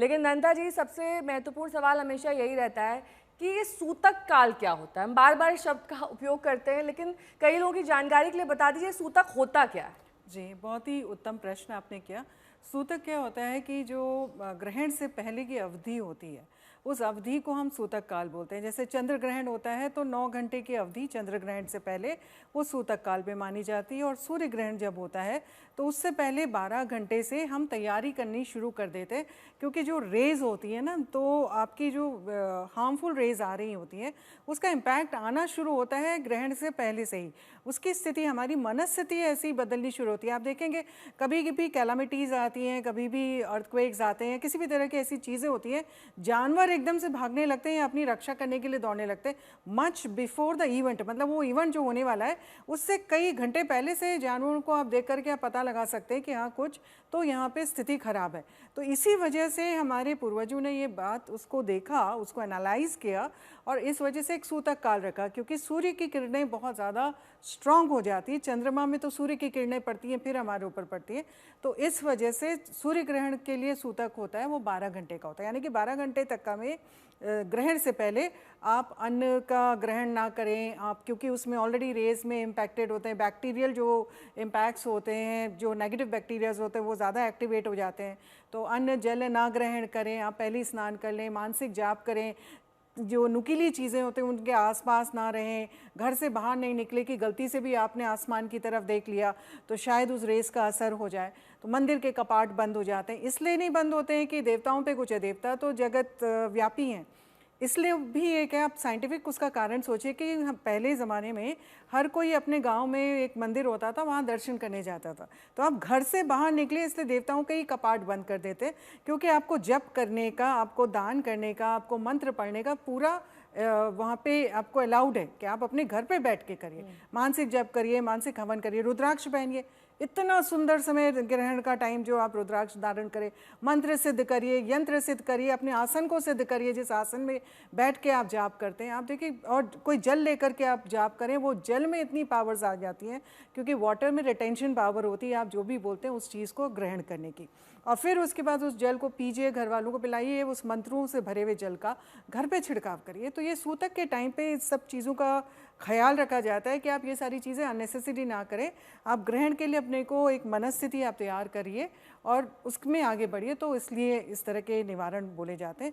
लेकिन नंदा जी, सबसे महत्वपूर्ण सवाल हमेशा यही रहता है कि ये सूतक काल क्या होता है। हम बार बार इस शब्द का उपयोग करते हैं, लेकिन कई लोगों की जानकारी के लिए बता दीजिए सूतक होता क्या है। जी, बहुत ही उत्तम प्रश्न आपने किया। सूतक क्या होता है कि जो ग्रहण से पहले की अवधि होती है, उस अवधि को हम सूतक काल बोलते हैं। जैसे चंद्र ग्रहण होता है तो 9 घंटे की अवधि चंद्र ग्रहण से पहले वो सूतक काल में मानी जाती है, और सूर्य ग्रहण जब होता है तो उससे पहले 12 घंटे से हम तैयारी करनी शुरू कर देते हैं, क्योंकि जो रेज़ होती है ना, तो आपकी जो हार्मफुल रेज़ आ रही होती हैं उसका इम्पैक्ट आना शुरू होता है ग्रहण से पहले से ही। उसकी स्थिति, हमारी मनस्थिति ऐसी बदलनी शुरू होती है। आप देखेंगे कभी भी कैलामिटीज़ आती हैं, कभी भी अर्थक्वेक्स आते हैं, किसी भी तरह की ऐसी चीज़ें होती हैं, जानवर एकदम से भागने लगते हैं या अपनी रक्षा करने के लिए दौड़ने लगते हैं मच बिफोर द इवेंट। मतलब वो इवेंट जो होने वाला है उससे कई घंटे पहले से जानवरों को आप देख करके आप पता लगा सकते हैं कि हाँ, कुछ तो यहाँ पे स्थिति खराब है। तो इसी वजह से हमारे पूर्वजों ने ये बात उसको देखा, उसको एनालाइज किया, और इस वजह से एक सूतक काल रखा, क्योंकि सूर्य की किरणें बहुत ज़्यादा स्ट्रांग हो जाती है। चंद्रमा में तो सूर्य की किरणें पड़ती हैं, फिर हमारे ऊपर पड़ती है, तो इस वजह से सूर्य ग्रहण के लिए सूतक होता है वो 12 घंटे का होता है। यानी कि 12 घंटे तक का में ग्रहण से पहले आप अन्न का ग्रहण ना करें आप, क्योंकि उसमें ऑलरेडी रेज में इम्पैक्टेड होते हैं। बैक्टीरियल जो इम्पैक्ट्स होते हैं, जो नेगेटिव बैक्टीरियाज होते हैं, वो ज़्यादा एक्टिवेट हो जाते हैं। तो अन्न जल ना ग्रहण करें, आप पहले ही स्नान कर लें, मानसिक जाप करें, जो नुकीली चीज़ें होती हैं उनके आसपास ना रहें, घर से बाहर नहीं निकले कि गलती से भी आपने आसमान की तरफ देख लिया तो शायद उस रेस का असर हो जाए। तो मंदिर के कपाट बंद हो जाते हैं, इसलिए नहीं बंद होते हैं कि देवताओं पे कुछ है, देवता तो जगत व्यापी हैं, इसलिए भी एक है। आप साइंटिफिक उसका कारण सोचिए कि पहले ज़माने में हर कोई अपने गांव में एक मंदिर होता था, वहाँ दर्शन करने जाता था, तो आप घर से बाहर निकले इसलिए देवताओं के ही कपाट बंद कर देते, क्योंकि आपको जप करने का, आपको दान करने का, आपको मंत्र पढ़ने का पूरा वहाँ पे आपको अलाउड है कि आप अपने घर पे बैठ के करिए, मानसिक जप करिए, मानसिक हवन करिए, रुद्राक्ष पहनिए। इतना सुंदर समय ग्रहण का टाइम जो आप रुद्राक्ष धारण करें, मंत्र सिद्ध करिए, यंत्र सिद्ध करिए, अपने आसन को सिद्ध करिए, जिस आसन में बैठ के आप जाप करते हैं। आप देखिए, और कोई जल लेकर के आप जाप करें, वो जल में इतनी पावर्स आ जाती हैं, क्योंकि वाटर में रिटेंशन पावर होती है, आप जो भी बोलते हैं उस चीज़ को ग्रहण करने की। और फिर उसके बाद उस जल को पीजिए, घर वालों को पिलाइए, उस मंत्रों से भरे हुए जल का घर पे छिड़काव करिए। तो ये सूतक के टाइम पे इस सब चीज़ों का ख्याल रखा जाता है कि आप ये सारी चीज़ें अननेसेसरी ना करें। आप ग्रहण के लिए अपने को एक मनस्थिति आप तैयार करिए और उसमें आगे बढ़िए, तो इसलिए इस तरह के निवारण बोले जाते हैं।